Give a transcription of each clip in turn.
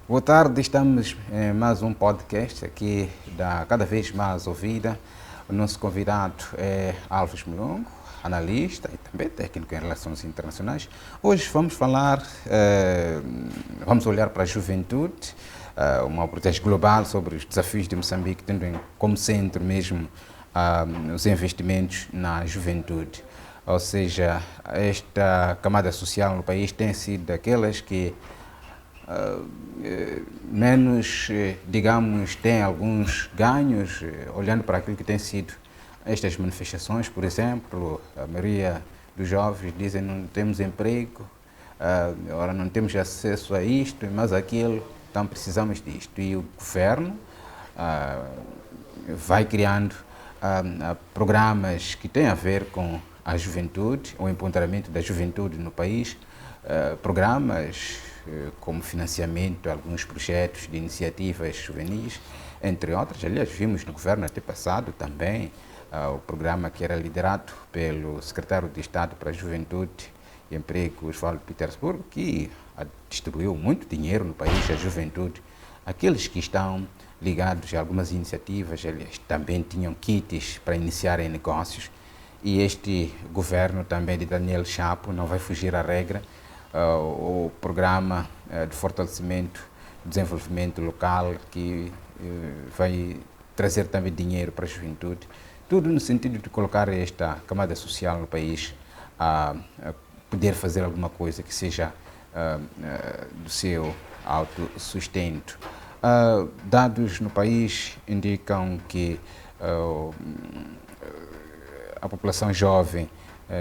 Boa tarde, estamos em mais um podcast aqui da cada vez mais ouvida. O nosso convidado é Alves Mulongo, analista e também técnico em relações internacionais. Hoje vamos vamos olhar para a juventude, uma abordagem global sobre os desafios de Moçambique, tendo como centro mesmo os investimentos na juventude. Ou seja, esta camada social no país tem sido daquelas que menos, digamos, tem alguns ganhos, olhando para aquilo que tem sido estas manifestações. Por exemplo, a maioria dos jovens dizem não temos emprego, agora não temos acesso a isto, mas aquilo, então precisamos disto. E o governo vai criando programas que têm a ver com a juventude, o empoderamento da juventude no país, programas como financiamento a alguns projetos de iniciativas juvenis, entre outras. Aliás, vimos no governo até passado também o programa que era liderado pelo secretário de Estado para a Juventude e Emprego, Osvaldo Petersburgo, que distribuiu muito dinheiro no país à juventude. Aqueles que estão ligados a algumas iniciativas, aliás, também tinham kits para iniciarem negócios. E este governo também de Daniel Chapo não vai fugir à regra. O programa de fortalecimento do desenvolvimento local, que vai trazer também dinheiro para a juventude. Tudo no sentido de colocar esta camada social no país a poder fazer alguma coisa que seja do seu autossustento. Dados no país indicam que a população jovem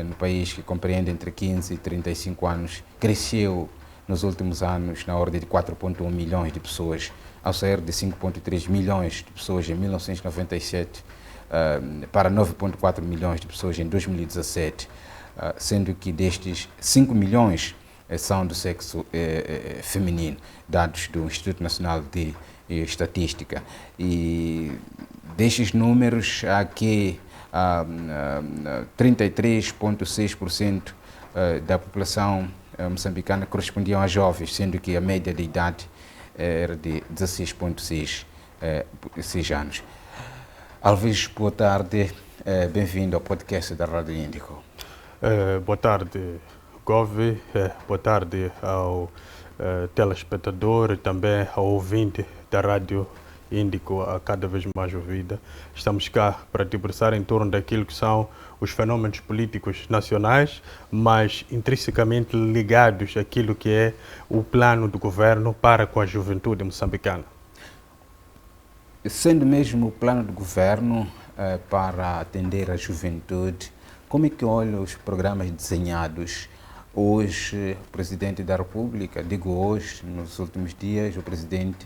no país, que compreende entre 15 e 35 anos, cresceu nos últimos anos na ordem de 4,1 milhões de pessoas, ao sair de 5,3 milhões de pessoas em 1997 para 9,4 milhões de pessoas em 2017, sendo que destes 5 milhões são do sexo feminino, dados do Instituto Nacional de Estatística. E destes números, aqui 33,6% da população moçambicana correspondiam a jovens, sendo que a média de idade era de 16,6 anos. Alves, boa tarde, bem-vindo ao podcast da Rádio Índico. Boa tarde, Gove, boa tarde ao telespectador e também ao ouvinte da Rádio Índico, a cada vez mais ouvida. Estamos cá para debruçar em torno daquilo que são os fenômenos políticos nacionais, mas intrinsecamente ligados àquilo que é o plano do governo para com a juventude moçambicana. Sendo mesmo o plano do governo para atender a juventude, como é que olha os programas desenhados? Hoje, o Presidente da República, digo hoje, nos últimos dias, o Presidente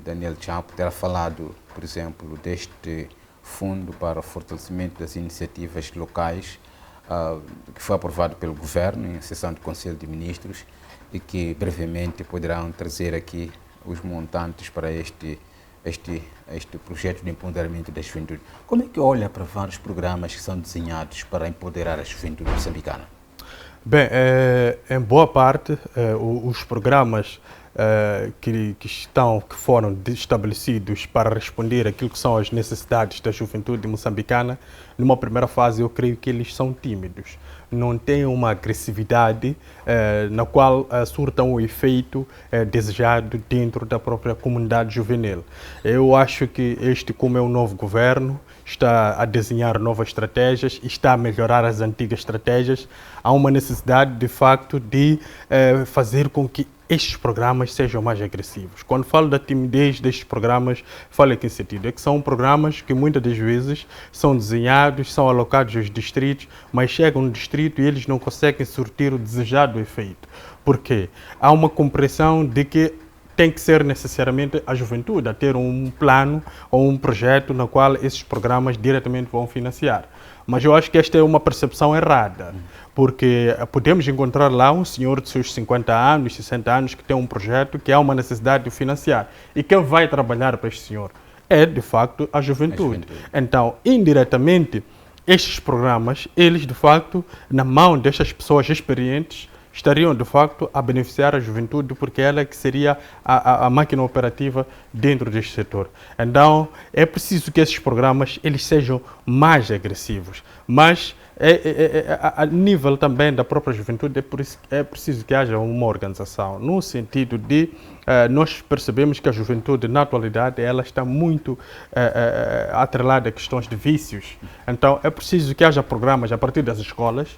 Daniel Chapo terá falado, por exemplo, deste fundo para o fortalecimento das iniciativas locais, que foi aprovado pelo Governo em sessão de Conselho de Ministros e que brevemente poderão trazer aqui os montantes para este projeto de empoderamento da juventude. Como é que olha para vários programas que são desenhados para empoderar a juventude moçambicana? Bem, em boa parte, os programas que foram estabelecidos para responder àquilo que são as necessidades da juventude moçambicana, numa primeira fase eu creio que eles são tímidos. Não têm uma agressividade na qual surtam o efeito desejado dentro da própria comunidade juvenil. Eu acho que como é um novo governo, está a desenhar novas estratégias, está a melhorar as antigas estratégias, há uma necessidade, de facto, de fazer com que estes programas sejam mais agressivos. Quando falo da timidez destes programas, falo em que sentido? É que são programas que muitas das vezes são desenhados, são alocados aos distritos, mas chegam no distrito e eles não conseguem surtir o desejado efeito. Por quê? Há uma compreensão de que tem que ser necessariamente a juventude a ter um plano ou um projeto no qual esses programas diretamente vão financiar. Mas eu acho que esta é uma percepção errada, porque podemos encontrar lá um senhor de seus 50 anos, 60 anos, que tem um projeto que há uma necessidade de financiar. E quem vai trabalhar para este senhor é, de facto, a juventude. Então, indiretamente, estes programas, eles, de facto, na mão destas pessoas experientes, estariam de facto a beneficiar a juventude, porque ela que seria a máquina operativa dentro deste setor. Então é preciso que esses programas eles sejam mais agressivos, mas a nível também da própria juventude é preciso que haja uma organização, no sentido de nós percebemos que a juventude na atualidade ela está muito atrelada a questões de vícios. Então é preciso que haja programas a partir das escolas,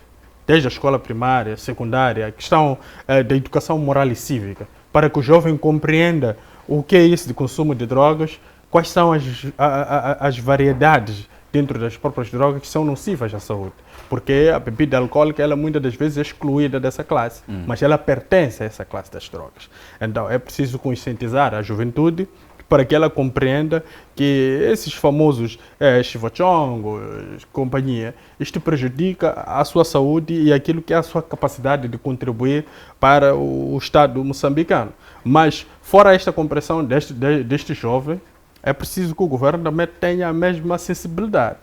desde a escola primária, secundária, questão da educação moral e cívica, para que o jovem compreenda o que é isso de consumo de drogas, quais são as variedades dentro das próprias drogas que são nocivas à saúde. Porque a bebida alcoólica, ela muitas das vezes é excluída dessa classe, mas ela pertence a essa classe das drogas. Então é preciso conscientizar a juventude para que ela compreenda que esses famosos chivachongos, companhia, isto prejudica a sua saúde e aquilo que é a sua capacidade de contribuir para o Estado moçambicano. Mas, fora esta compreensão deste jovem, é preciso que o governo também tenha a mesma sensibilidade.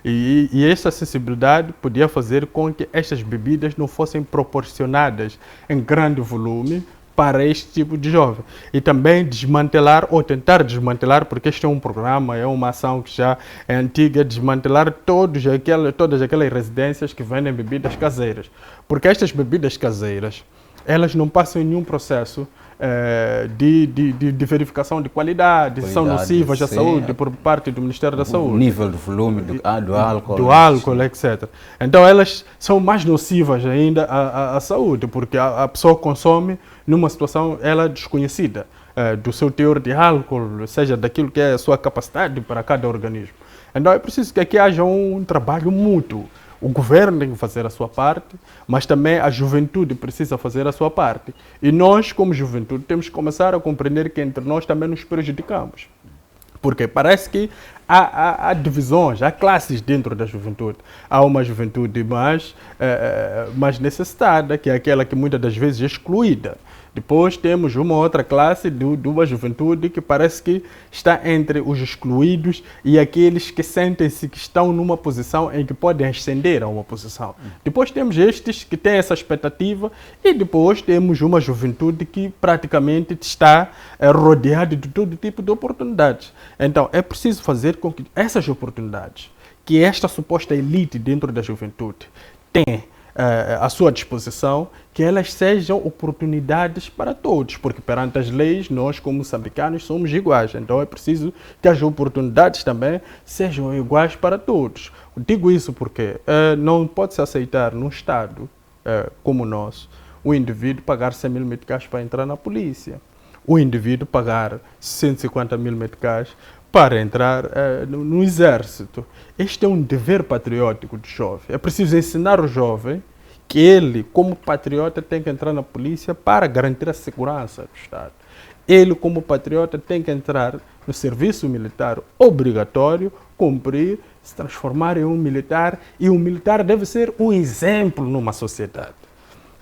E essa sensibilidade podia fazer com que estas bebidas não fossem proporcionadas em grande volume para este tipo de jovem. E também desmantelar ou tentar desmantelar, porque este é um programa, é uma ação que já é antiga, desmantelar todas aquelas residências que vendem bebidas caseiras. Porque estas bebidas caseiras, elas não passam em nenhum processo de verificação de qualidade, são nocivas à saúde por parte do Ministério da Saúde. O nível do volume do álcool. Do álcool, etc. Então elas são mais nocivas ainda à saúde, porque a pessoa consome numa situação ela desconhecida do seu teor de álcool, seja daquilo que é a sua capacidade para cada organismo. Então é preciso que aqui haja um trabalho mútuo. O governo tem que fazer a sua parte, mas também a juventude precisa fazer a sua parte. E nós, como juventude, temos que começar a compreender que entre nós também nos prejudicamos. Porque parece que há divisões, há classes dentro da juventude. Há uma juventude mais necessitada, que é aquela que muitas das vezes é excluída. Depois temos uma outra classe de uma juventude que parece que está entre os excluídos e aqueles que sentem-se que estão numa posição em que podem ascender a uma posição. Depois temos estes que têm essa expectativa e depois temos uma juventude que praticamente está rodeada de todo tipo de oportunidades. Então é preciso fazer com que essas oportunidades, que esta suposta elite dentro da juventude tem à sua disposição, que elas sejam oportunidades para todos, porque perante as leis, nós como moçambicanos somos iguais, então é preciso que as oportunidades também sejam iguais para todos. Digo isso porque não pode-se aceitar num Estado como o nosso, o indivíduo pagar 100 mil meticais para entrar na polícia, o indivíduo pagar 150 mil meticais para entrar no exército. Este é um dever patriótico do jovem. É preciso ensinar o jovem que ele, como patriota, tem que entrar na polícia para garantir a segurança do Estado. Ele, como patriota, tem que entrar no serviço militar obrigatório, cumprir, se transformar em um militar, e o militar deve ser um exemplo numa sociedade.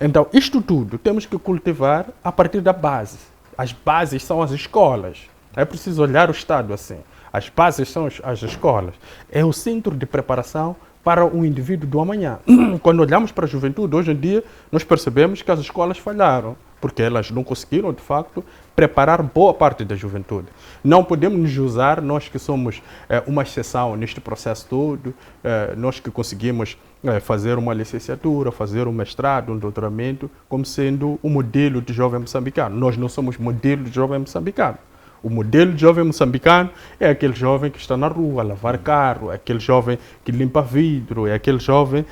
Então, isto tudo temos que cultivar a partir da base. As bases são as escolas. É preciso olhar o Estado assim. As bases são as escolas. É o centro de preparação para o indivíduo do amanhã. Quando olhamos para a juventude, hoje em dia, nós percebemos que as escolas falharam, porque elas não conseguiram, de facto, preparar boa parte da juventude. Não podemos nos usar, nós que somos uma exceção neste processo todo, nós que conseguimos fazer uma licenciatura, fazer um mestrado, um doutoramento, como sendo o modelo de jovem moçambicano. Nós não somos modelo de jovem moçambicano. O modelo de jovem moçambicano é aquele jovem que está na rua a lavar carro, é aquele jovem que limpa vidro, é aquele jovem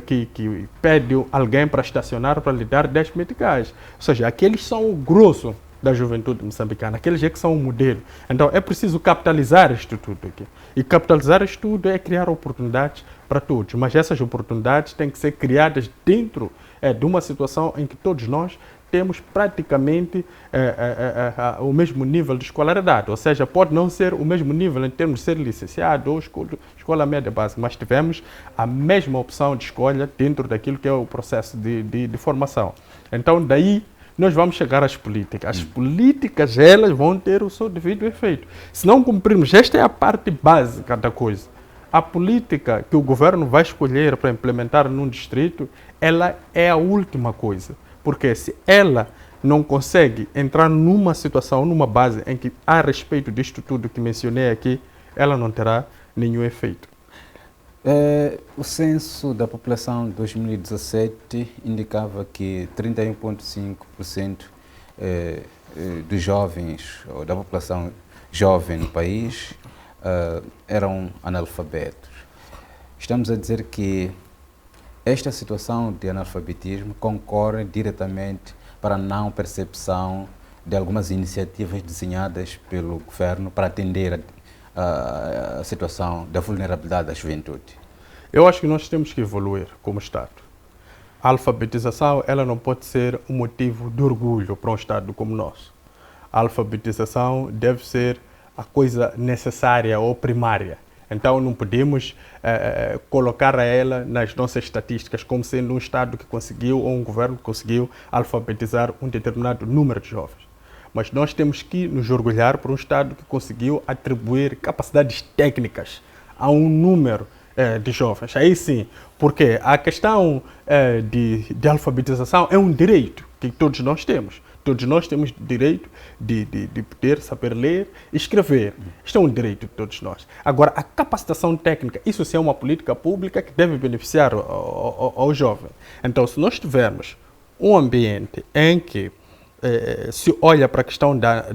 que pede alguém para estacionar para lhe dar 10 meticais. Ou seja, aqueles são o grosso da juventude moçambicana, aqueles é que são o modelo. Então é preciso capitalizar isto tudo aqui. E capitalizar isto tudo é criar oportunidades para todos. Mas essas oportunidades têm que ser criadas dentro de uma situação em que todos nós temos praticamente o mesmo nível de escolaridade, ou seja, pode não ser o mesmo nível em termos de ser licenciado ou escola média básica, mas tivemos a mesma opção de escolha dentro daquilo que é o processo de formação. Então, daí nós vamos chegar às políticas. As políticas, elas vão ter o seu devido efeito. Se não cumprirmos, esta é a parte básica da coisa. A política que o governo vai escolher para implementar num distrito, ela é a última coisa. Porque se ela não consegue entrar numa situação, numa base em que, a respeito disto tudo que mencionei aqui, ela não terá nenhum efeito. O censo da população de 2017 indicava que 31,5% dos jovens, ou da população jovem no país, eram analfabetos. Estamos a dizer que esta situação de analfabetismo concorre diretamente para a não percepção de algumas iniciativas desenhadas pelo governo para atender a situação da vulnerabilidade da juventude. Eu acho que nós temos que evoluir como Estado. A alfabetização, ela não pode ser um motivo de orgulho para um Estado como nós. A alfabetização deve ser a coisa necessária ou primária. Então não podemos colocar a ela nas nossas estatísticas como sendo um Estado que conseguiu ou um governo que conseguiu alfabetizar um determinado número de jovens. Mas nós temos que nos orgulhar por um Estado que conseguiu atribuir capacidades técnicas a um número de jovens. Aí sim, porque a questão de alfabetização é um direito que todos nós temos. Todos nós temos direito de poder saber ler e escrever. Isto é um direito de todos nós. Agora, a capacitação técnica, isso sim é uma política pública que deve beneficiar ao jovem. Então, se nós tivermos um ambiente em que se olha para a questão da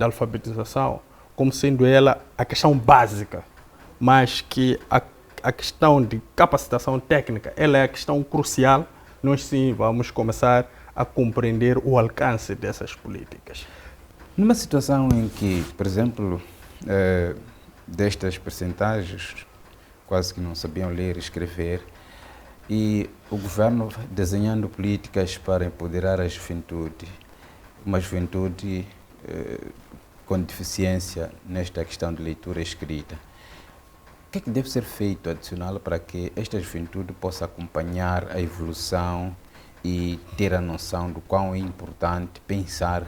alfabetização como sendo ela a questão básica, mas que a questão de capacitação técnica ela é a questão crucial, nós sim vamos começar a compreender o alcance dessas políticas. Numa situação em que, por exemplo, destas percentagens quase que não sabiam ler e escrever, e o governo desenhando políticas para empoderar a juventude, uma juventude com deficiência nesta questão de leitura e escrita. O que é que deve ser feito adicional para que esta juventude possa acompanhar a evolução e ter a noção do quão é importante pensar,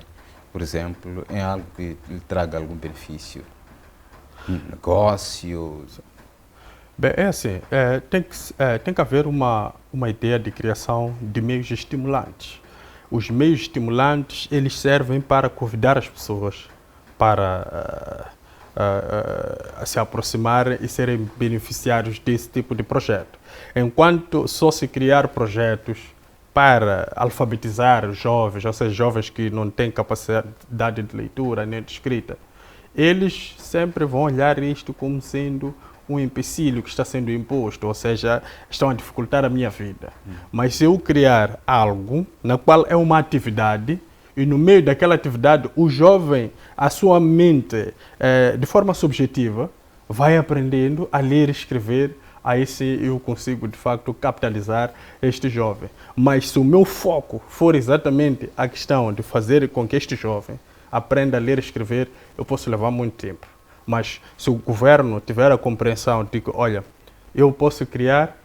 por exemplo, em algo que lhe traga algum benefício? Negócio? Bem, é assim, tem que haver uma ideia de criação de meios estimulantes. Os meios estimulantes, eles servem para convidar as pessoas para se aproximarem e serem beneficiários desse tipo de projeto. Enquanto só se criar projetos para alfabetizar os jovens, ou seja, jovens que não têm capacidade de leitura nem de escrita, eles sempre vão olhar isto como sendo um empecilho que está sendo imposto, ou seja, estão a dificultar a minha vida. Mas se eu criar algo na qual é uma atividade, e no meio daquela atividade o jovem, a sua mente, de forma subjetiva, vai aprendendo a ler e escrever, aí sim eu consigo de facto capitalizar este jovem. Mas se o meu foco for exatamente a questão de fazer com que este jovem aprenda a ler e escrever, eu posso levar muito tempo. Mas se o governo tiver a compreensão de que, olha, eu posso criar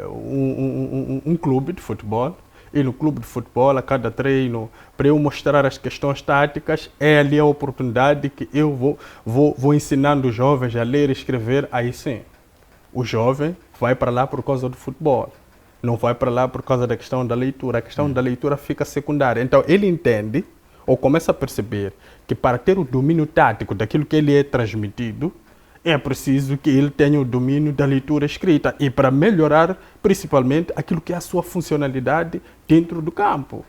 um clube de futebol, e no clube de futebol, a cada treino, para eu mostrar as questões táticas, é ali a oportunidade que eu vou ensinando os jovens a ler e escrever, aí sim. O jovem vai para lá por causa do futebol, não vai para lá por causa da questão da leitura. A questão da leitura fica secundária. Então, ele entende, ou começa a perceber, que para ter o domínio tático daquilo que ele é transmitido, é preciso que ele tenha o domínio da leitura escrita e para melhorar, principalmente, aquilo que é a sua funcionalidade dentro do campo.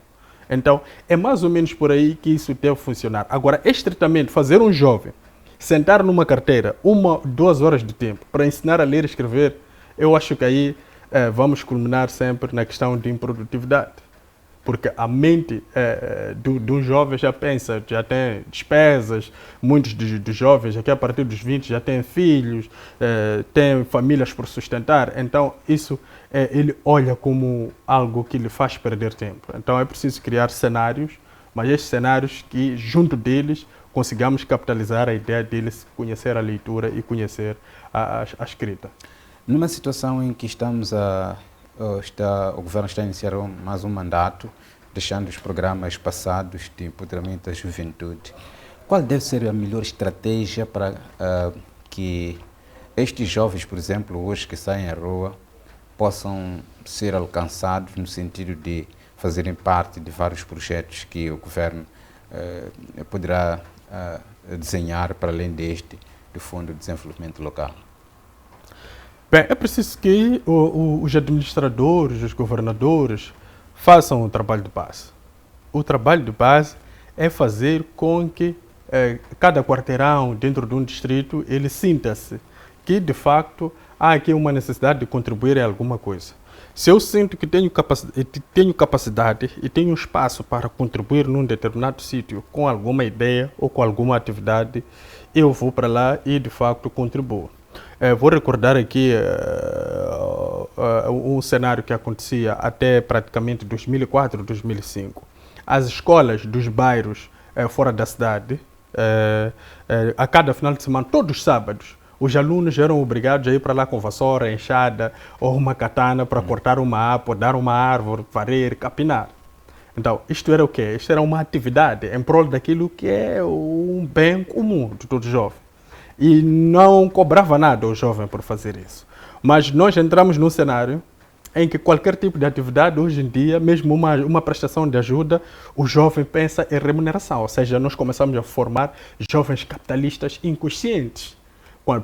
Então, é mais ou menos por aí que isso deve funcionar. Agora, estritamente, fazer um jovem sentar numa carteira 1-2 horas de tempo para ensinar a ler e escrever, eu acho que aí vamos culminar sempre na questão de improdutividade. Porque a mente de um jovem já pensa, já tem despesas, muitos dos jovens aqui a partir dos 20 já têm filhos, têm famílias por sustentar, então isso ele olha como algo que lhe faz perder tempo. Então é preciso criar cenários, mas esses cenários que junto deles consigamos capitalizar a ideia deles conhecer a leitura e conhecer a escrita. Numa situação em que o governo está a iniciar mais um mandato, deixando os programas passados de empoderamento da juventude, qual deve ser a melhor estratégia para que estes jovens, por exemplo, hoje que saem à rua, possam ser alcançados no sentido de fazerem parte de vários projetos que o governo poderá desenhar para além deste, do Fundo de Desenvolvimento Local? Bem, é preciso que os administradores, os governadores, façam o trabalho de base. O trabalho de base é fazer com que cada quarteirão dentro de um distrito ele sinta-se que, de facto, há aqui uma necessidade de contribuir em alguma coisa. Se eu sinto que tenho capacidade e tenho espaço para contribuir num determinado sítio com alguma ideia ou com alguma atividade, eu vou para lá e, de facto, contribuo. Vou recordar aqui um cenário que acontecia até praticamente 2004, 2005. As escolas dos bairros fora da cidade, a cada final de semana, todos os sábados, os alunos eram obrigados a ir para lá com vassoura, enxada ou uma katana para cortar podar uma árvore, varrer, capinar. Então, isto era o quê? Isto era uma atividade em prol daquilo que é um bem comum de todo jovem. E não cobrava nada o jovem por fazer isso. Mas nós entramos num cenário em que qualquer tipo de atividade, hoje em dia, mesmo uma prestação de ajuda, o jovem pensa em remuneração. Ou seja, nós começamos a formar jovens capitalistas inconscientes.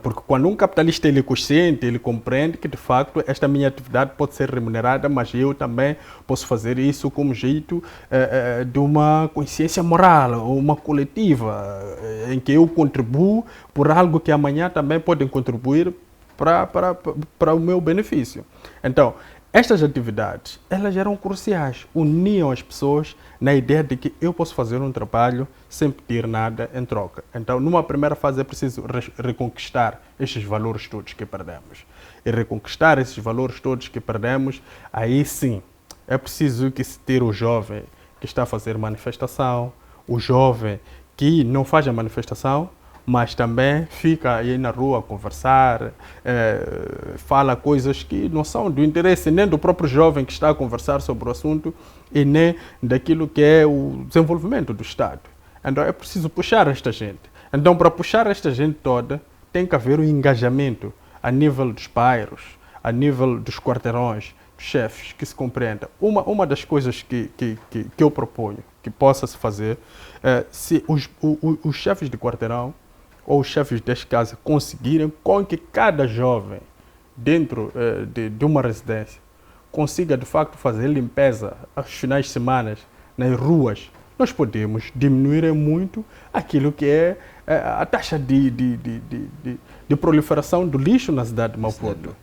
Porque quando um capitalista ele é consciente, ele compreende que, de facto, esta minha atividade pode ser remunerada, mas eu também posso fazer isso como jeito de uma consciência moral, ou uma coletiva, em que eu contribuo por algo que amanhã também podem contribuir para o meu benefício. Então, estas atividades, elas eram cruciais, uniam as pessoas na ideia de que eu posso fazer um trabalho sem pedir nada em troca. Então, numa primeira fase é preciso reconquistar estes valores todos que perdemos. E reconquistar esses valores todos que perdemos, aí sim, é preciso que se tire o jovem que está a fazer manifestação, o jovem que não faz a manifestação, mas também fica aí na rua a conversar, fala coisas que não são do interesse nem do próprio jovem que está a conversar sobre o assunto e nem daquilo que é o desenvolvimento do Estado. Então é preciso puxar esta gente. Então, para puxar esta gente toda, tem que haver um engajamento a nível dos bairros, a nível dos quarteirões, dos chefes, que se compreenda. Uma das coisas que eu proponho que possa-se fazer, se os chefes de quarteirão ou os chefes desta casa conseguirem com que cada jovem dentro de uma residência consiga de facto fazer limpeza aos finais de semana nas ruas, nós podemos diminuir muito aquilo que é a taxa de proliferação do lixo na cidade de Maputo.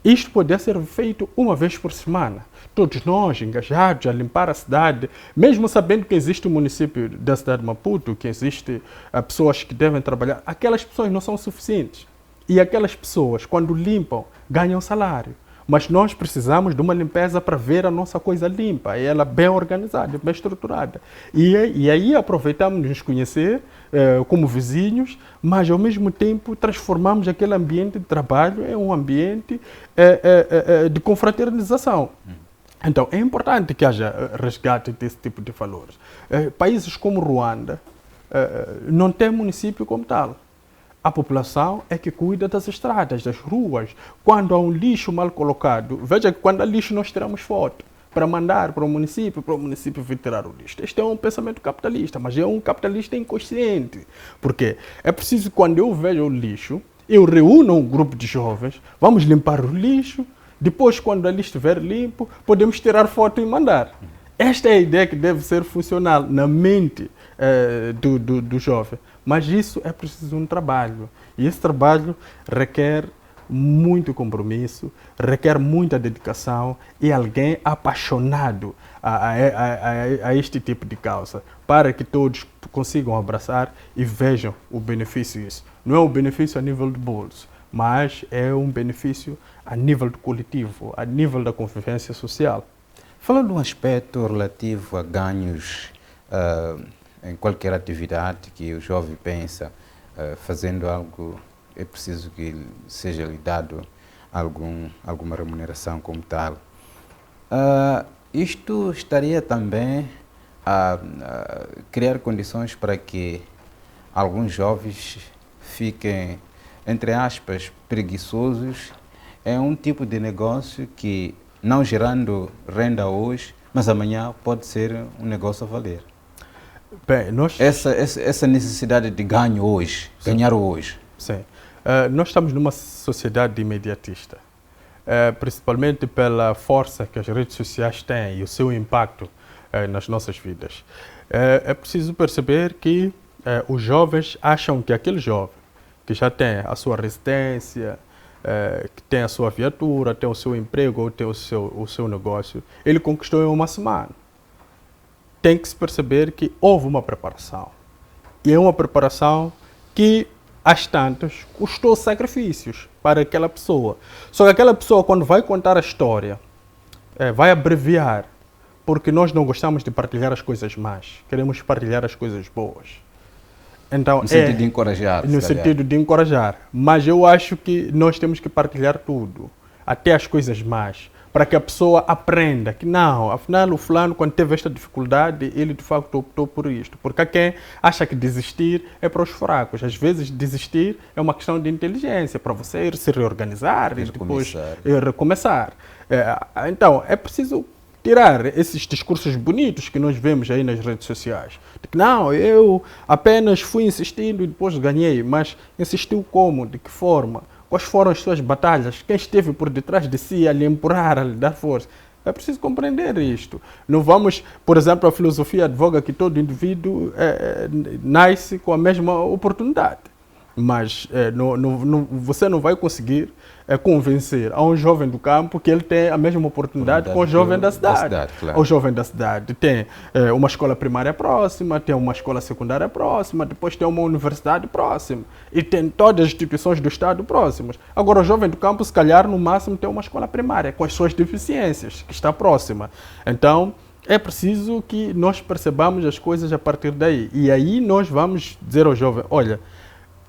Isto poderia ser feito uma vez por semana. Todos nós engajados a limpar a cidade, mesmo sabendo que existe o município da cidade de Maputo, que existe pessoas que devem trabalhar, aquelas pessoas não são suficientes. E aquelas pessoas, quando limpam, ganham salário. Mas nós precisamos de uma limpeza para ver a nossa coisa limpa, e ela bem organizada, bem estruturada. E aí aproveitamos de nos conhecer como vizinhos, mas ao mesmo tempo transformamos aquele ambiente de trabalho em um ambiente de confraternização. Então é importante que haja resgate desse tipo de valores. Países como Ruanda não tem município como tal. A população é que cuida das estradas, das ruas. Quando há um lixo mal colocado, veja que quando há lixo nós tiramos foto para mandar para o município vir tirar o lixo. Este é um pensamento capitalista, mas é um capitalista inconsciente. Porque é preciso, quando eu vejo o lixo, eu reúno um grupo de jovens, vamos limpar o lixo, depois quando ali estiver limpo, podemos tirar foto e mandar. Esta é a ideia que deve ser funcional na mente do jovem. Mas isso é preciso um trabalho. E esse trabalho requer muito compromisso, requer muita dedicação e alguém apaixonado a este tipo de causa, para que todos consigam abraçar e vejam o benefício disso. Não é um benefício a nível de bolso, mas é um benefício a nível do coletivo, a nível da convivência social. Falando de um aspecto relativo a ganhos em qualquer atividade que o jovem pensa, fazendo algo, é preciso que seja lhe dado alguma remuneração como tal. Isto estaria também a criar condições para que alguns jovens fiquem entre aspas, preguiçosos, é um tipo de negócio que, não gerando renda hoje, mas amanhã pode ser um negócio a valer. Bem, Essa necessidade de ganho hoje, Sim. ganhar hoje. Sim. Nós estamos numa sociedade imediatista, principalmente pela força que as redes sociais têm e o seu impacto nas nossas vidas. É preciso perceber que os jovens acham que aquele jovem que já tem a sua residência, que tem a sua viatura, tem o seu emprego ou tem o seu negócio, ele conquistou em uma semana. Tem que se perceber que houve uma preparação. E é uma preparação que, às tantas, custou sacrifícios para aquela pessoa. Só que aquela pessoa, quando vai contar a história, vai abreviar, porque nós não gostamos de partilhar as coisas más, queremos partilhar as coisas boas. Então, no sentido de encorajar. No sentido de encorajar. Mas eu acho que nós temos que partilhar tudo, até as coisas más, para que a pessoa aprenda que não, afinal o fulano, quando teve esta dificuldade, ele de facto optou por isto. Porque há quem acha que desistir é para os fracos. Às vezes desistir é uma questão de inteligência, para você ir se reorganizar e depois recomeçar. Então, é preciso tirar esses discursos bonitos que nós vemos aí nas redes sociais. De que não, eu apenas fui insistindo e depois ganhei, mas insistiu como? De que forma? Quais foram as suas batalhas? Quem esteve por detrás de si a lhe empurrar, a lhe dar força? É preciso compreender isto. Não vamos, por exemplo, a filosofia advoga que todo indivíduo nasce com a mesma oportunidade. Mas você não vai conseguir convencer a um jovem do campo que ele tem a mesma oportunidade com o jovem da cidade. Claro. O jovem da cidade tem uma escola primária próxima, tem uma escola secundária próxima, depois tem uma universidade próxima e tem todas as instituições do Estado próximas. Agora, o jovem do campo, se calhar, no máximo, tem uma escola primária com as suas deficiências, que está próxima. Então, é preciso que nós percebamos as coisas a partir daí. E aí nós vamos dizer ao jovem, olha,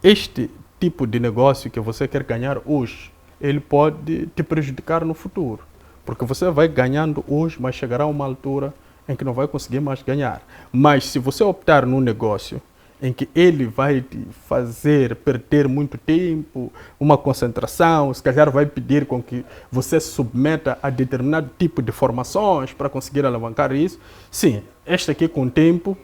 este tipo de negócio que você quer ganhar hoje, ele pode te prejudicar no futuro. Porque você vai ganhando hoje, mas chegará uma altura em que não vai conseguir mais ganhar. Mas se você optar num negócio em que ele vai te fazer perder muito tempo, uma concentração, se calhar vai pedir com que você se submeta a determinado tipo de formações para conseguir alavancar isso, sim, este aqui com o tempo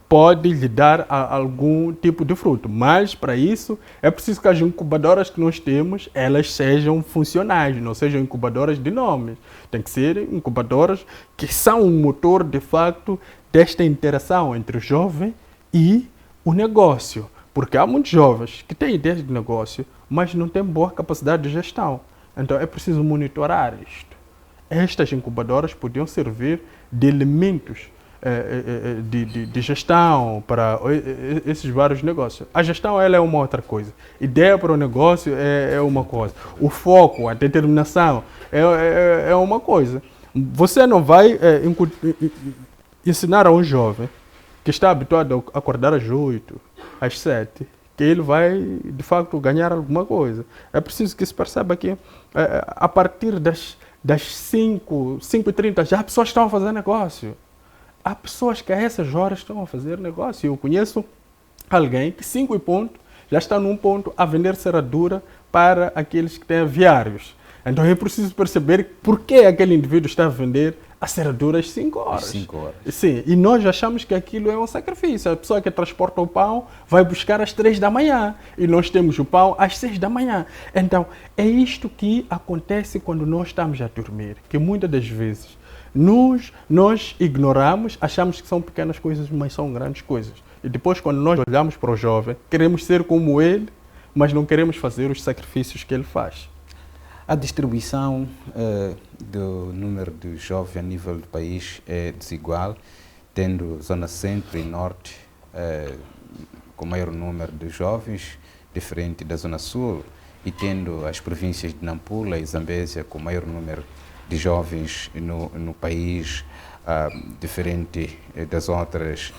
pode lhe dar algum tipo de fruto. Mas, para isso, é preciso que as incubadoras que nós temos, elas sejam funcionais, não sejam incubadoras de nomes. Tem que ser incubadoras que são um motor, de facto, desta interação entre o jovem e o negócio. Porque há muitos jovens que têm ideias de negócio, mas não têm boa capacidade de gestão. Então, é preciso monitorar isto. Estas incubadoras podiam servir de elementos de gestão para esses vários negócios. A gestão ela é uma outra coisa. Ideia para o negócio é uma coisa. O foco, a determinação é uma coisa. Você não vai ensinar a um jovem que está habituado a acordar às 8, às 7, que ele vai, de facto, ganhar alguma coisa. É preciso que se perceba que a partir das 5h30 já as pessoas estão a fazer negócio. Há pessoas que a essas horas estão a fazer negócio. Eu conheço alguém que 5 e ponto já está num ponto a vender serradura para aqueles que têm aviários. Então é preciso perceber por que aquele indivíduo está a vender a serradura às 5 horas. 5 horas. Sim, e nós achamos que aquilo é um sacrifício. A pessoa que transporta o pão vai buscar às 3 da manhã e nós temos o pão às 6 da manhã. Então é isto que acontece quando nós estamos a dormir, que muitas das vezes nós ignoramos, achamos que são pequenas coisas, mas são grandes coisas. E depois, quando nós olhamos para o jovem, queremos ser como ele, mas não queremos fazer os sacrifícios que ele faz. A distribuição do número de jovens a nível do país é desigual, tendo zona centro e norte com maior número de jovens, diferente da zona sul, e tendo as províncias de Nampula e Zambésia com maior número de jovens no país, diferente das outras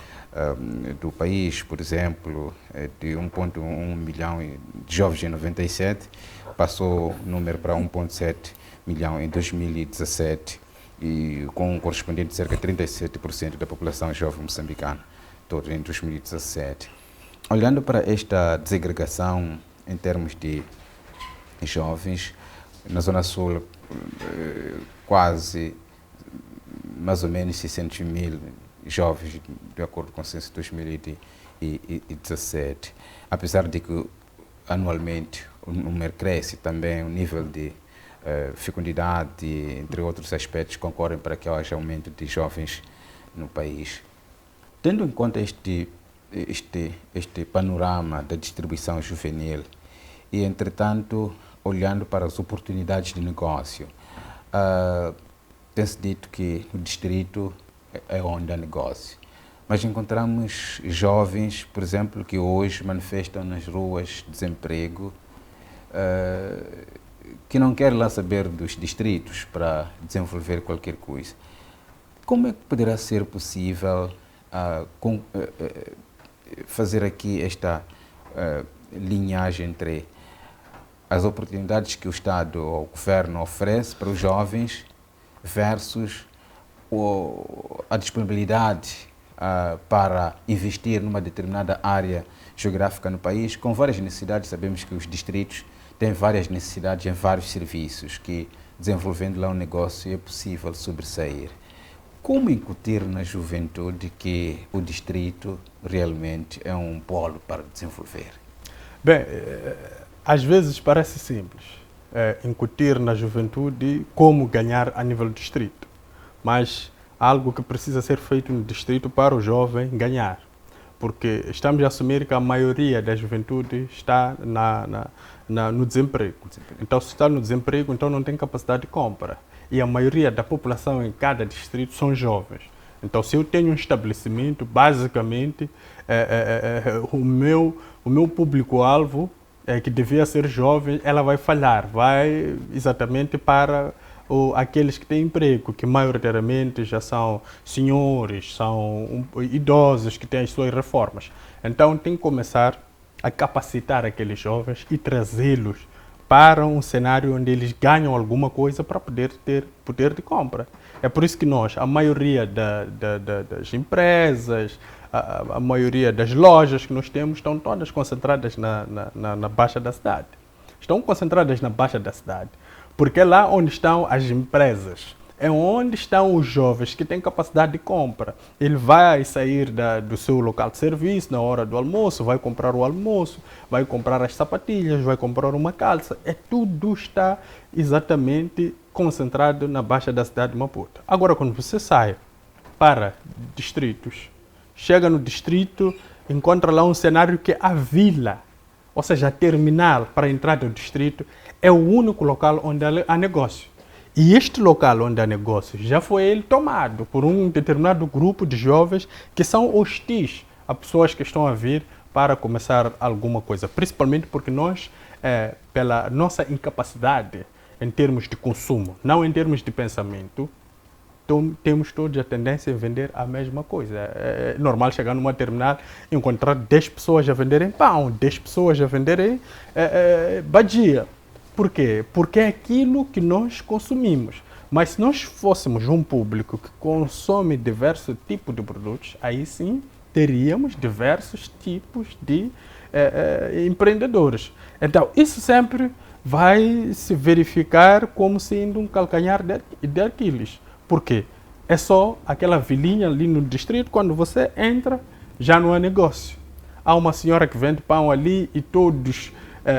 do país, por exemplo, de 1,1 milhão de jovens em 97, passou o número para 1,7 milhão em 2017, e com um correspondente de cerca de 37% da população jovem moçambicana, todo em 2017. Olhando para esta desagregação em termos de jovens. Na Zona Sul, quase, mais ou menos 600 mil jovens, de acordo com o censo de 2017. Apesar de que, anualmente, o número cresce também, o nível de fecundidade, entre outros aspectos, concorrem para que haja aumento de jovens no país. Tendo em conta este panorama da distribuição juvenil e, entretanto, olhando para as oportunidades de negócio, tem-se dito que o distrito é onde há negócio. Mas encontramos jovens, por exemplo, que hoje manifestam nas ruas desemprego, que não querem lá saber dos distritos para desenvolver qualquer coisa. Como é que poderá ser possível fazer aqui esta linhagem entre as oportunidades que o Estado ou o Governo oferece para os jovens versus a disponibilidade para investir numa determinada área geográfica no país, com várias necessidades? Sabemos que os distritos têm várias necessidades em vários serviços, que desenvolvendo lá um negócio é possível sobressair. Como incutir na juventude que o distrito realmente é um polo para desenvolver? Bem, às vezes parece simples incutir na juventude como ganhar a nível do distrito, mas algo que precisa ser feito no distrito para o jovem ganhar, porque estamos a assumir que a maioria da juventude está no desemprego. Então, se está no desemprego, então não tem capacidade de compra. E a maioria da população em cada distrito são jovens. Então, se eu tenho um estabelecimento, basicamente, o meu público-alvo, que devia ser jovem, ela vai falhar, vai exatamente para aqueles que têm emprego, que maioritariamente já são senhores, são idosos, que têm as suas reformas. Então, tem que começar a capacitar aqueles jovens e trazê-los para um cenário onde eles ganham alguma coisa para poder ter poder de compra. É por isso que a maioria das empresas, a maioria das lojas que nós temos estão todas concentradas na Baixa da cidade. Estão concentradas na Baixa da cidade, porque é lá onde estão as empresas, é onde estão os jovens que têm capacidade de compra. Ele vai sair do seu local de serviço na hora do almoço, vai comprar o almoço, vai comprar as sapatilhas, vai comprar uma calça. Tudo está exatamente concentrado na Baixa da cidade de Maputo. Agora, quando você sai para distritos, chega no distrito, encontra lá um cenário que a vila, ou seja, a terminal para a entrada do distrito, é o único local onde há negócio. E este local onde há negócio já foi ele tomado por um determinado grupo de jovens que são hostis a pessoas que estão a vir para começar alguma coisa. Principalmente porque nós, pela nossa incapacidade em termos de consumo, não em termos de pensamento, temos todos a tendência a vender a mesma coisa. É normal chegar numa terminal e encontrar 10 pessoas a venderem pão, 10 pessoas a venderem badia. Por quê? Porque é aquilo que nós consumimos. Mas se nós fôssemos um público que consome diversos tipos de produtos, aí sim teríamos diversos tipos de empreendedores. Então, isso sempre vai se verificar como sendo um calcanhar de Aquiles. Por quê? É só aquela vilinha ali no distrito, quando você entra, já não há negócio. Há uma senhora que vende pão ali e todos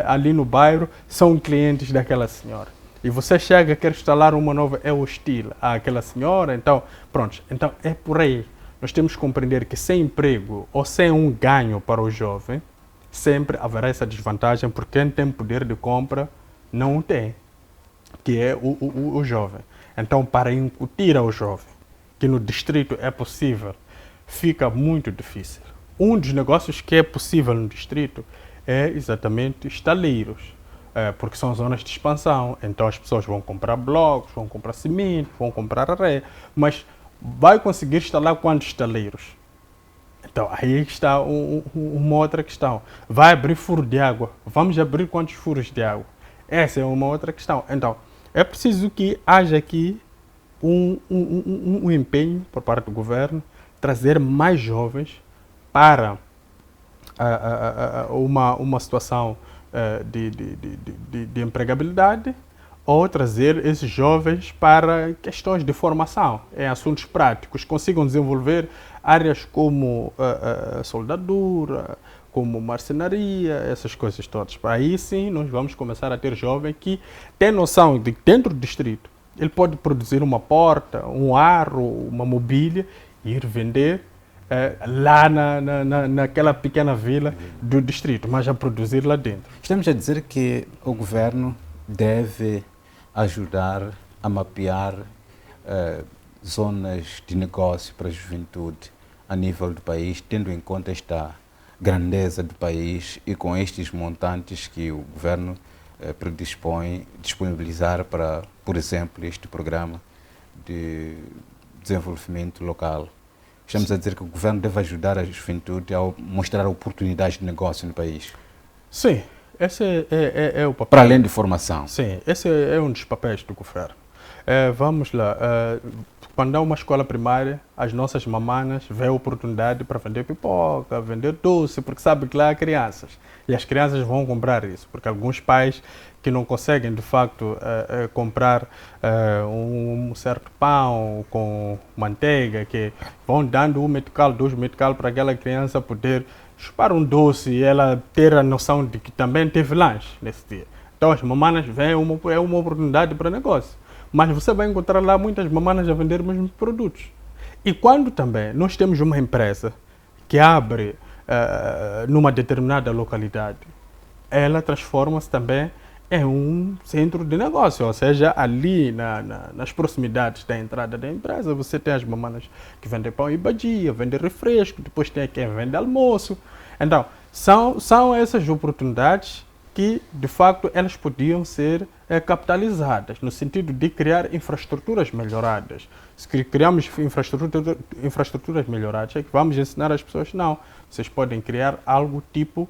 ali no bairro são clientes daquela senhora. E você chega, quer instalar uma nova, é hostil àquela senhora, então, pronto. Então, é por aí. Nós temos que compreender que sem emprego ou sem um ganho para o jovem, sempre haverá essa desvantagem, porque quem tem poder de compra não tem, que é o jovem. Então, para incutir ao jovem que no distrito é possível, fica muito difícil. Um dos negócios que é possível no distrito é exatamente estaleiros, porque são zonas de expansão. Então as pessoas vão comprar blocos, vão comprar cimento, vão comprar areia, mas vai conseguir instalar quantos estaleiros? Então aí está uma outra questão. Vai abrir furo de água, vamos abrir quantos furos de água? Essa é uma outra questão. Então é preciso que haja aqui um empenho por parte do governo, trazer mais jovens para uma situação de empregabilidade, ou trazer esses jovens para questões de formação, em assuntos práticos, consigam desenvolver áreas como soldadura, como marcenaria, essas coisas todas. Aí sim nós vamos começar a ter jovem que tem noção de que dentro do distrito ele pode produzir uma porta, um aro, uma mobília e ir vender lá naquela pequena vila do distrito, mas a produzir lá dentro. Estamos a dizer que o governo deve ajudar a mapear zonas de negócio para a juventude a nível do país, tendo em conta esta grandeza do país e com estes montantes que o governo disponibilizar para, por exemplo, este programa de desenvolvimento local. Estamos a dizer que o governo deve ajudar a juventude a mostrar oportunidades de negócio no país. Sim, esse é o papel. Para além de formação. Sim, esse é um dos papéis do governo. Vamos lá, quando há uma escola primária, as nossas mamanas vêem a oportunidade para vender pipoca, vender doce, porque sabem que lá há crianças. E as crianças vão comprar isso, porque alguns pais que não conseguem, de facto, comprar um certo pão com manteiga, que vão dando um metical, 2 metical para aquela criança poder chupar um doce e ela ter a noção de que também teve lanche nesse dia. Então as mamanas veem é uma oportunidade para negócio. Mas você vai encontrar lá muitas mamanas a vender os mesmos produtos. E quando também nós temos uma empresa que abre numa determinada localidade, ela transforma-se também em um centro de negócio, ou seja, ali nas proximidades da entrada da empresa, você tem as mamanas que vendem pão e badia, vendem refresco, depois tem quem vende almoço. Então, são essas oportunidades que, de facto, elas podiam ser capitalizadas, no sentido de criar infraestruturas melhoradas. Se criamos infraestruturas melhoradas, é que vamos ensinar as pessoas, não, vocês podem criar algo tipo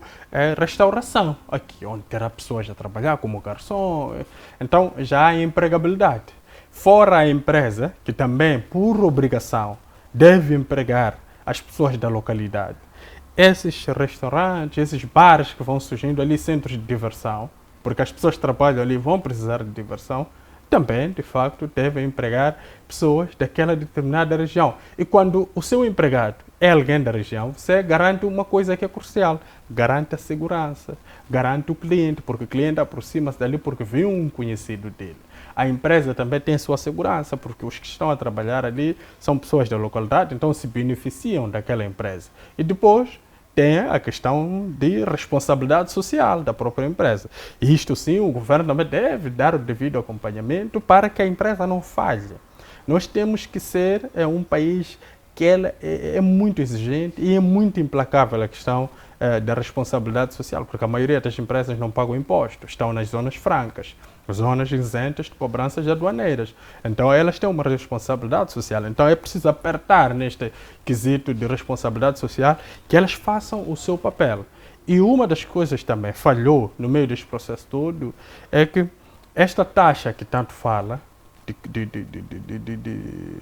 restauração, aqui onde terá pessoas a trabalhar como garçom. Então, já há empregabilidade. Fora a empresa, que também, por obrigação, deve empregar as pessoas da localidade. Esses restaurantes, esses bares que vão surgindo ali, centros de diversão, porque as pessoas que trabalham ali vão precisar de diversão, também, de facto, devem empregar pessoas daquela determinada região. E quando o seu empregado é alguém da região, você garante uma coisa que é crucial, garante a segurança, garante o cliente, porque o cliente aproxima-se dali porque viu um conhecido dele. A empresa também tem sua segurança, porque os que estão a trabalhar ali são pessoas da localidade, então se beneficiam daquela empresa. E depois tem a questão de responsabilidade social da própria empresa. E isto sim, o governo também deve dar o devido acompanhamento para que a empresa não falhe. Nós temos que ser um país que ela é muito exigente e é muito implacável a questão da responsabilidade social, porque a maioria das empresas não pagam impostos, estão nas zonas francas, zonas isentas de cobranças aduaneiras. Então elas têm uma responsabilidade social. Então é preciso apertar neste quesito de responsabilidade social que elas façam o seu papel. E uma das coisas também falhou no meio deste processo todo é que esta taxa que tanto fala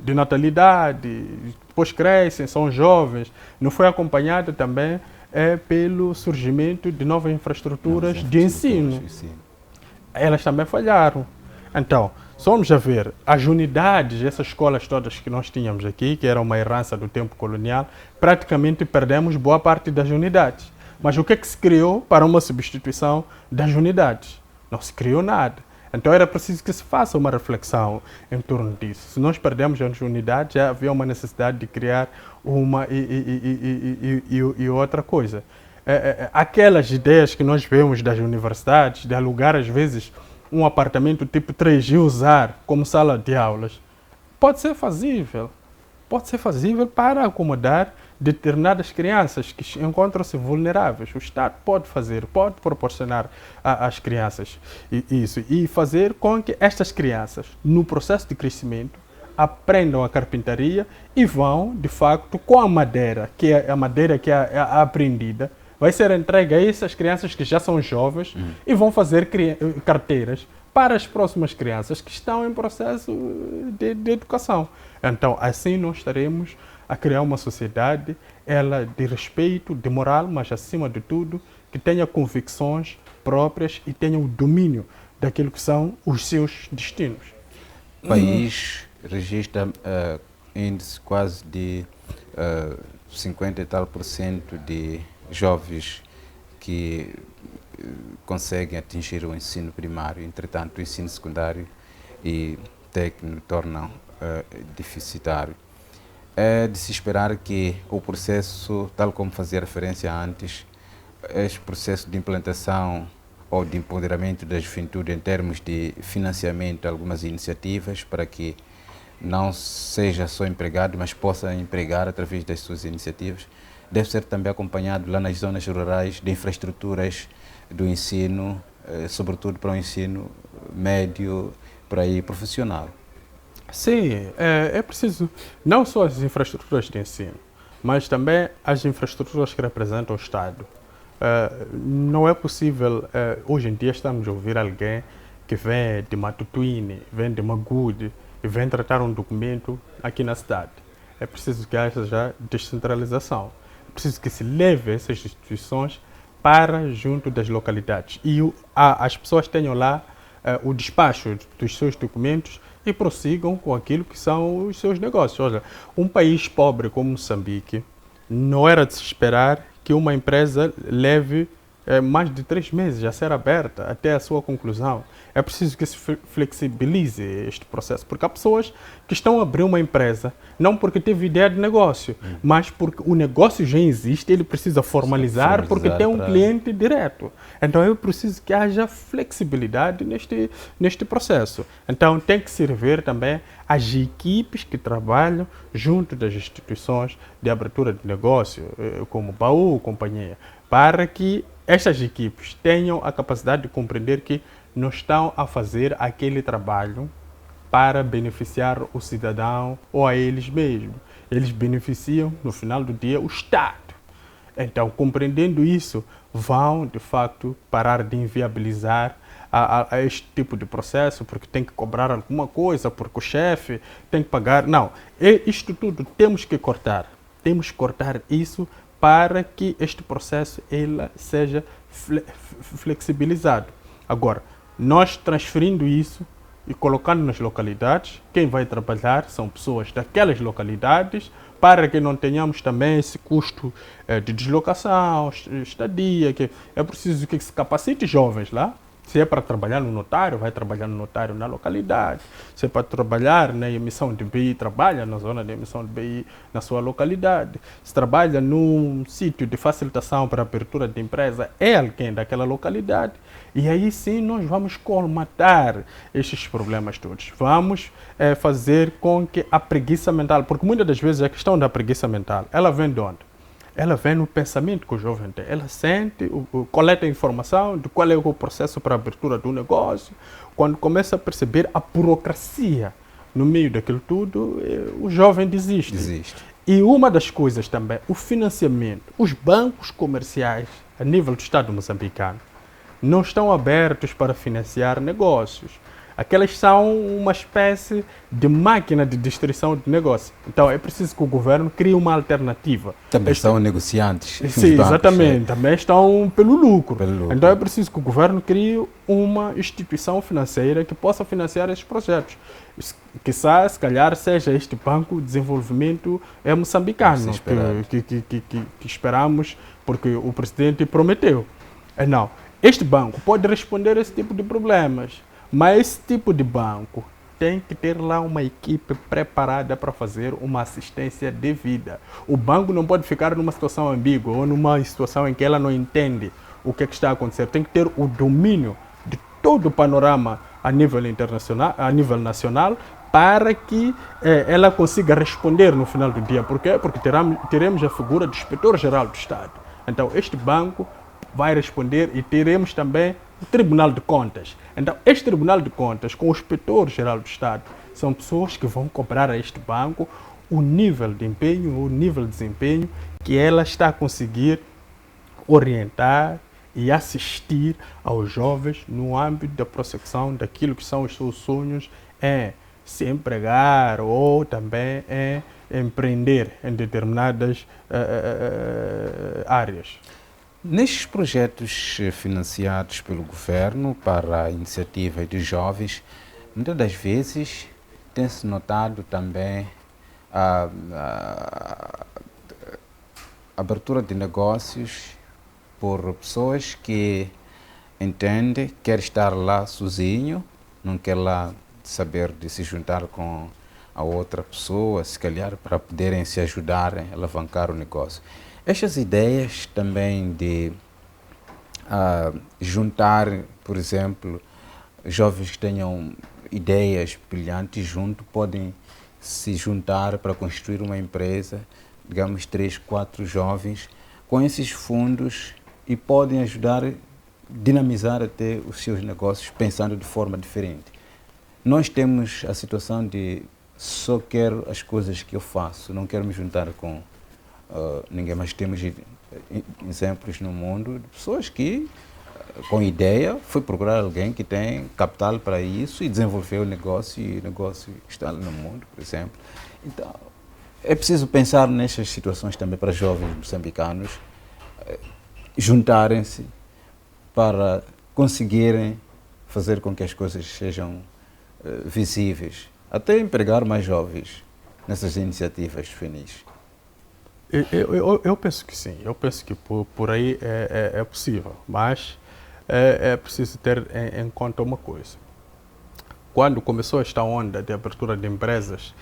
de natalidade, depois crescem, são jovens, não foi acompanhada também pelo surgimento de novas infraestruturas de ensino. Elas também falharam. Então, somos a ver as unidades, essas escolas todas que nós tínhamos aqui, que era uma herança do tempo colonial, praticamente perdemos boa parte das unidades. Mas o que é que se criou para uma substituição das unidades? Não se criou nada. Então era preciso que se faça uma reflexão em torno disso. Se nós perdemos as unidades, já havia uma necessidade de criar uma e outra coisa. Aquelas ideias que nós vemos das universidades, de alugar às vezes um apartamento tipo 3 e usar como sala de aulas, pode ser fazível para acomodar determinadas crianças que encontram-se vulneráveis. O Estado pode proporcionar às crianças isso e fazer com que estas crianças, no processo de crescimento, aprendam a carpintaria e vão, de facto, com a madeira que é aprendida, vai ser entregue a essas crianças que já são jovens e vão fazer carteiras para as próximas crianças que estão em processo de educação. Então, assim nós estaremos a criar uma sociedade de respeito, de moral, mas acima de tudo, que tenha convicções próprias e tenham o domínio daquilo que são os seus destinos. O país registra índice quase de 50 e tal % de jovens que conseguem atingir o ensino primário. Entretanto, o ensino secundário e técnico tornam deficitário. É de se esperar que o processo, tal como fazia referência antes, este processo de implantação ou de empoderamento da juventude em termos de financiamento de algumas iniciativas para que não seja só empregado, mas possa empregar através das suas iniciativas, deve ser também acompanhado lá nas zonas rurais de infraestruturas do ensino, sobretudo para o ensino médio, para aí profissional. Sim, é preciso não só as infraestruturas de ensino, mas também as infraestruturas que representam o Estado. Não é possível, hoje em dia estamos a ouvir alguém que vem de Matutuine, vem de Magude e vem tratar um documento aqui na cidade. É preciso que haja já descentralização. É preciso que se leve essas instituições para junto das localidades e as pessoas tenham lá o despacho dos seus documentos e prossigam com aquilo que são os seus negócios. Olha, um país pobre como Moçambique, não era de se esperar que uma empresa leve mais de 3 meses a ser aberta até a sua conclusão. É preciso que se flexibilize este processo, porque há pessoas que estão a abrir uma empresa, não porque teve ideia de negócio, mas porque o negócio já existe, ele precisa formalizar porque tem um cliente direto. Então é preciso que haja flexibilidade neste processo. Então tem que servir também as equipes que trabalham junto das instituições de abertura de negócio, como Baú, companhia, para que estas equipes tenham a capacidade de compreender que não estão a fazer aquele trabalho para beneficiar o cidadão ou a eles mesmos. Eles beneficiam, no final do dia, o Estado. Então, compreendendo isso, vão, de facto, parar de inviabilizar a este tipo de processo, porque tem que cobrar alguma coisa, porque o chefe tem que pagar. Não, isto tudo temos que cortar. Temos que cortar isso para que este processo ele seja flexibilizado. Agora, nós transferindo isso e colocando nas localidades, quem vai trabalhar são pessoas daquelas localidades, para que não tenhamos também esse custo de deslocação, estadia, que é preciso que se capacite jovens lá. Se é para trabalhar no notário, vai trabalhar no notário na localidade. Se é para trabalhar na emissão de BI, trabalha na zona de emissão de BI na sua localidade. Se trabalha num sítio de facilitação para abertura de empresa, é alguém daquela localidade. E aí sim nós vamos colmatar estes problemas todos. Vamos fazer com que a preguiça mental, porque muitas das vezes a questão da preguiça mental, ela vem de onde? Ela vem no pensamento que o jovem tem. Ela sente, coleta informação de qual é o processo para a abertura do negócio. Quando começa a perceber a burocracia no meio daquilo tudo, o jovem desiste. E uma das coisas também, o financiamento. Os bancos comerciais, a nível do Estado moçambicano, não estão abertos para financiar negócios. Aquelas são uma espécie de máquina de destruição de negócio. Então é preciso que o governo crie uma alternativa. Também são negociantes. Sim, bancos, exatamente. Também estão pelo lucro. Então é preciso que o governo crie uma instituição financeira que possa financiar esses projetos. Quizá, se calhar, seja este Banco de Desenvolvimento moçambicano, que esperamos, porque o presidente prometeu. Não, este banco pode responder a esse tipo de problemas. Mas esse tipo de banco tem que ter lá uma equipe preparada para fazer uma assistência devida. O banco não pode ficar numa situação ambígua ou numa situação em que ela não entende o que está a acontecer. Tem que ter o domínio de todo o panorama a nível internacional, a nível nacional, para que ela consiga responder no final do dia. Por quê? Porque teremos a figura do inspetor-geral do Estado. Então, este banco vai responder e teremos também o Tribunal de Contas. Então, este Tribunal de Contas, com o Inspetor-Geral do Estado, são pessoas que vão cobrar a este banco o nível de empenho, o nível de desempenho que ela está a conseguir orientar e assistir aos jovens no âmbito da prossecução daquilo que são os seus sonhos em se empregar ou também em empreender em determinadas áreas. Nestes projetos financiados pelo governo para a iniciativa de jovens, muitas das vezes tem-se notado também a abertura de negócios por pessoas que entendem, quer estar lá sozinho, não quer lá saber de se juntar com a outra pessoa, se calhar para poderem se ajudarem a alavancar o negócio. Estas ideias também de juntar, por exemplo, jovens que tenham ideias brilhantes junto, podem se juntar para construir uma empresa, digamos 3, 4 jovens, com esses fundos e podem ajudar a dinamizar até os seus negócios pensando de forma diferente. Nós temos a situação de só quero as coisas que eu faço, não quero me juntar com ninguém, mas temos exemplos no mundo de pessoas que, com ideia, foi procurar alguém que tem capital para isso e desenvolveu o negócio, e o negócio está no mundo, por exemplo. Então, é preciso pensar nestas situações também para jovens moçambicanos juntarem-se para conseguirem fazer com que as coisas sejam visíveis, até empregar mais jovens nessas iniciativas juvenis. Eu penso que sim, eu penso que por aí é possível, mas é preciso ter em conta uma coisa. Quando começou esta onda de abertura de empresas,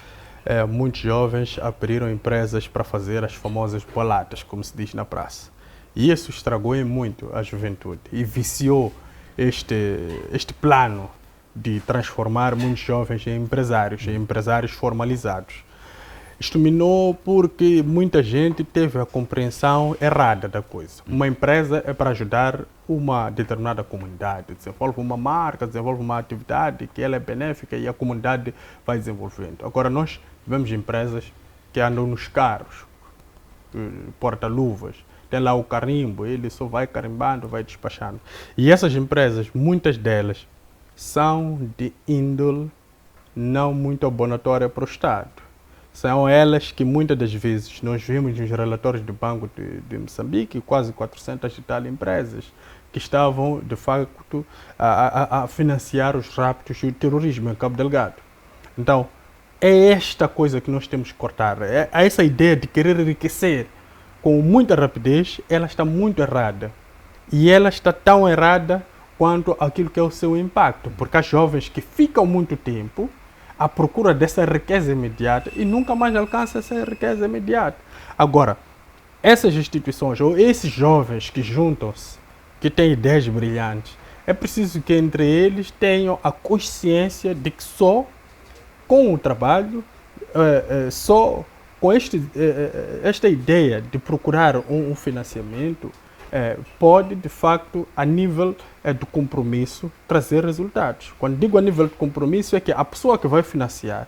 muitos jovens abriram empresas para fazer as famosas boladas, como se diz na praça. E isso estragou muito a juventude e viciou este plano de transformar muitos jovens em empresários formalizados. Isto minou porque muita gente teve a compreensão errada da coisa. Uma empresa é para ajudar uma determinada comunidade, desenvolve uma marca, desenvolve uma atividade que ela é benéfica e a comunidade vai desenvolvendo. Agora nós vemos empresas que andam nos carros, porta-luvas, tem lá o carimbo, ele só vai carimbando, vai despachando. E essas empresas, muitas delas, são de índole não muito abonatória para o Estado. São elas que muitas das vezes nós vimos nos relatórios do Banco de Moçambique, quase 400 e tal empresas que estavam, de facto, a financiar os raptos e o terrorismo em Cabo Delgado. Então, é esta coisa que nós temos que cortar. Essa ideia de querer enriquecer com muita rapidez, ela está muito errada. E ela está tão errada quanto aquilo que é o seu impacto, porque há jovens que ficam muito tempo à procura dessa riqueza imediata e nunca mais alcançam essa riqueza imediata. Agora, essas instituições ou esses jovens que juntam-se, que têm ideias brilhantes, é preciso que entre eles tenham a consciência de que só com o trabalho, só com esta ideia de procurar um financiamento, pode, de facto, a nível do compromisso, trazer resultados. Quando digo a nível de compromisso, é que a pessoa que vai financiar,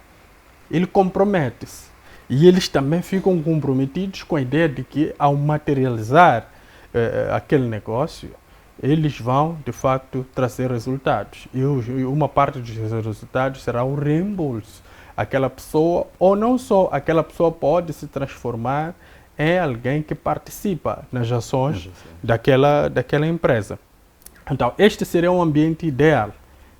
ele compromete-se. E eles também ficam comprometidos com a ideia de que, ao materializar aquele negócio, eles vão, de facto, trazer resultados. E uma parte dos resultados será o reembolso. Aquela pessoa, ou não só, aquela pessoa pode se transformar em alguém que participa nas ações daquela empresa. Então, este seria um ambiente ideal,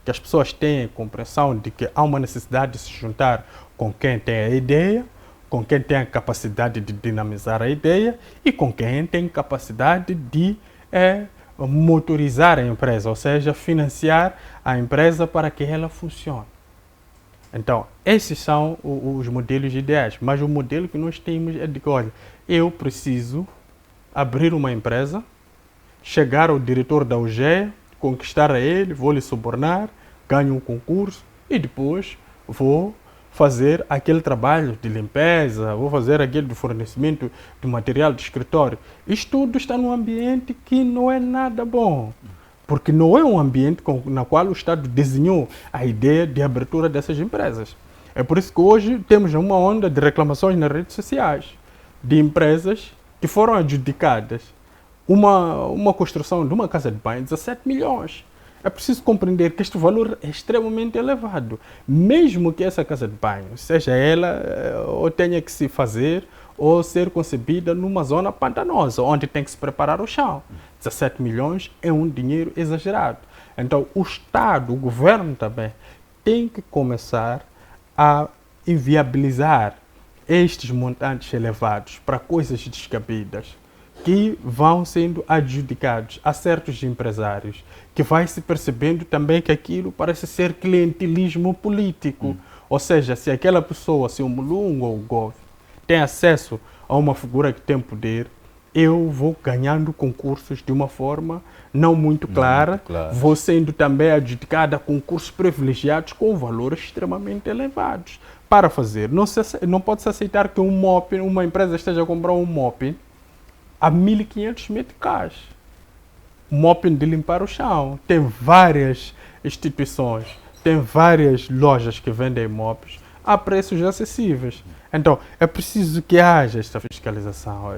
que as pessoas tenham compreensão de que há uma necessidade de se juntar com quem tem a ideia, com quem tem a capacidade de dinamizar a ideia e com quem tem capacidade de motorizar a empresa, ou seja, financiar a empresa para que ela funcione. Então, esses são os modelos ideais, mas o modelo que nós temos é de que, olha, eu preciso abrir uma empresa, chegar ao diretor da UGEA, conquistar a ele, vou lhe subornar, ganho um concurso e depois vou fazer aquele trabalho de limpeza, vou fazer aquele de fornecimento de material de escritório. Isto tudo está num ambiente que não é nada bom. Porque não é um ambiente na qual o Estado desenhou a ideia de abertura dessas empresas. É por isso que hoje temos uma onda de reclamações nas redes sociais de empresas que foram adjudicadas uma construção de uma casa de banho de 17 milhões. É preciso compreender que este valor é extremamente elevado. Mesmo que essa casa de banho, seja ela ou tenha que se fazer ou ser concebida numa zona pantanosa, onde tem que se preparar o chão. 17 milhões é um dinheiro exagerado. Então, o Estado, o governo também, tem que começar a inviabilizar estes montantes elevados para coisas descabidas, que vão sendo adjudicados a certos empresários, que vai se percebendo também que aquilo parece ser clientelismo político. Ou seja, se aquela pessoa, se o Mulungu ou o Gove, tem acesso a uma figura que tem poder, eu vou ganhando concursos de uma forma não muito clara, vou sendo também adjudicada a concursos privilegiados com valores extremamente elevados. Para fazer, não pode-se aceitar que uma empresa esteja a comprar um mopping a 1.500 meticais. Mopping de limpar o chão. Tem várias instituições, tem várias lojas que vendem mops a preços acessíveis. Então, é preciso que haja esta fiscalização.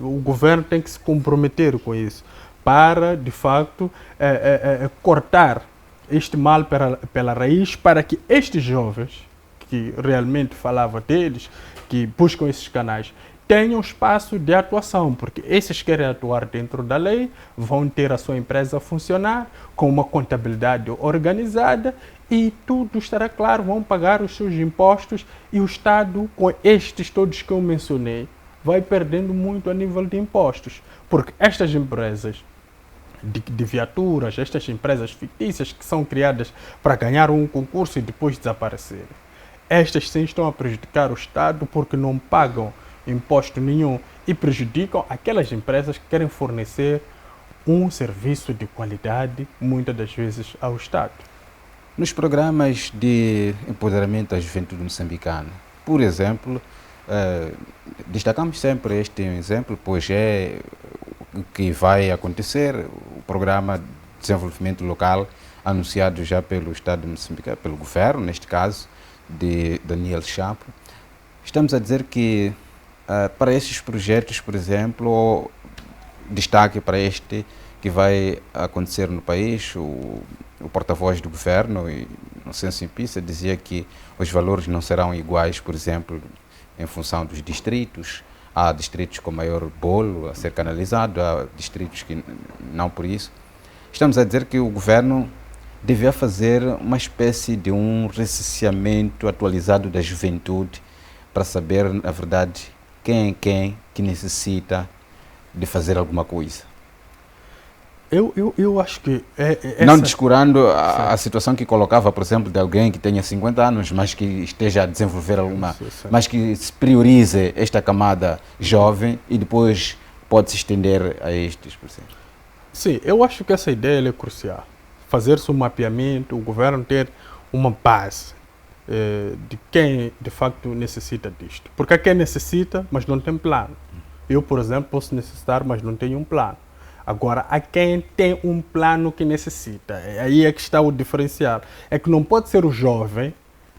O governo tem que se comprometer com isso para, de facto, cortar este mal pela raiz, para que estes jovens, que realmente falava deles, que buscam esses canais, tenham espaço de atuação, porque esses que querem atuar dentro da lei vão ter a sua empresa a funcionar com uma contabilidade organizada e tudo estará claro, vão pagar os seus impostos e o Estado, com estes todos que eu mencionei, vai perdendo muito a nível de impostos, porque estas empresas de viaturas, estas empresas fictícias que são criadas para ganhar um concurso e depois desaparecerem, estas sim estão a prejudicar o Estado porque não pagam imposto nenhum e prejudicam aquelas empresas que querem fornecer um serviço de qualidade, muitas das vezes, ao Estado. Nos programas de empoderamento da juventude moçambicana, por exemplo, destacamos sempre este exemplo, pois é o que vai acontecer, o programa de desenvolvimento local anunciado já pelo Estado de Moçambique, pelo governo, neste caso, de Daniel Chapo. Estamos a dizer que para esses projetos, por exemplo, destaque para este que vai acontecer no país, o porta-voz do governo, e no senso impissa, dizia que os valores não serão iguais, por exemplo, em função dos distritos. Há distritos com maior bolo a ser canalizado, há distritos que não por isso. Estamos a dizer que o governo devia fazer uma espécie de um recenseamento atualizado da juventude para saber, na verdade, quem é quem que necessita de fazer alguma coisa. Eu acho que... Não descurando a situação que colocava, por exemplo, de alguém que tenha 50 anos, mas que esteja a desenvolver alguma... mas que se priorize esta camada jovem e depois pode se estender a estes, por exemplo. Sim, eu acho que essa ideia é crucial. Fazer-se um mapeamento, o governo ter uma base de quem de facto necessita disto. Porque há quem necessita, mas não tem plano. Eu, por exemplo, posso necessitar, mas não tenho um plano. Agora, há quem tem um plano que necessita. Aí é que está o diferencial. É que não pode ser o jovem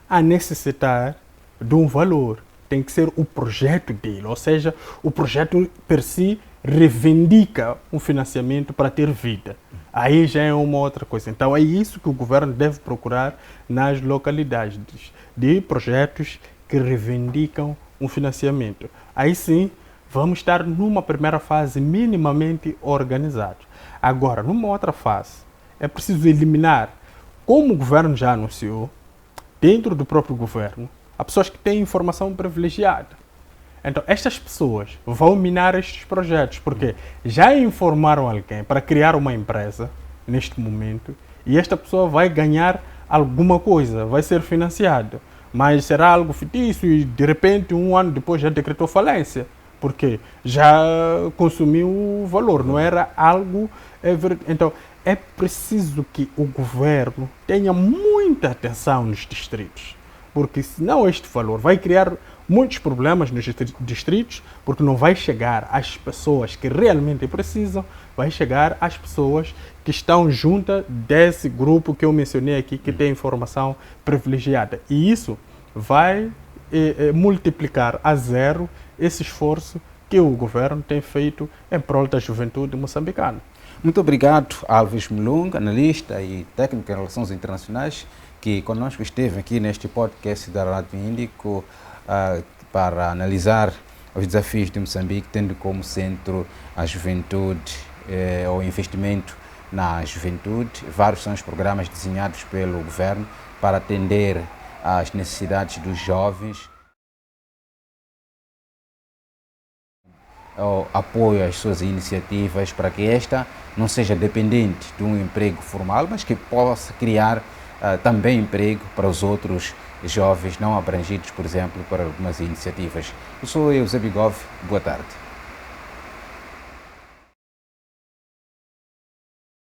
a necessitar de um valor. Tem que ser o projeto dele. Ou seja, o projeto per si reivindica um financiamento para ter vida. Aí já é uma outra coisa. Então é isso que o governo deve procurar nas localidades, de projetos que reivindicam um financiamento. Aí sim, vamos estar numa primeira fase minimamente organizados. Agora, numa outra fase, é preciso eliminar, como o governo já anunciou, dentro do próprio governo, há pessoas que têm informação privilegiada. Então, estas pessoas vão minar estes projetos, porque já informaram alguém para criar uma empresa, neste momento, e esta pessoa vai ganhar alguma coisa, vai ser financiada. Mas será algo fictício e, de repente, um ano depois já decretou falência, porque já consumiu o valor, não era algo... Então, é preciso que o governo tenha muita atenção nos distritos, porque senão este valor vai criar muitos problemas nos distritos, porque não vai chegar às pessoas que realmente precisam, vai chegar às pessoas que estão juntas desse grupo que eu mencionei aqui, que tem informação privilegiada. E isso vai multiplicar a zero esse esforço que o governo tem feito em prol da juventude moçambicana. Muito obrigado, Alves Mulungu, analista e técnico em relações internacionais, que conosco esteve aqui neste podcast da Rádio Índico para analisar os desafios de Moçambique, tendo como centro a juventude, o investimento na juventude. Vários são os programas desenhados pelo governo para atender às necessidades dos jovens. O apoio às suas iniciativas para que esta não seja dependente de um emprego formal, mas que possa criar também emprego para os outros jovens não abrangidos, por exemplo, por algumas iniciativas. Eu sou Eusébio Gove, boa tarde.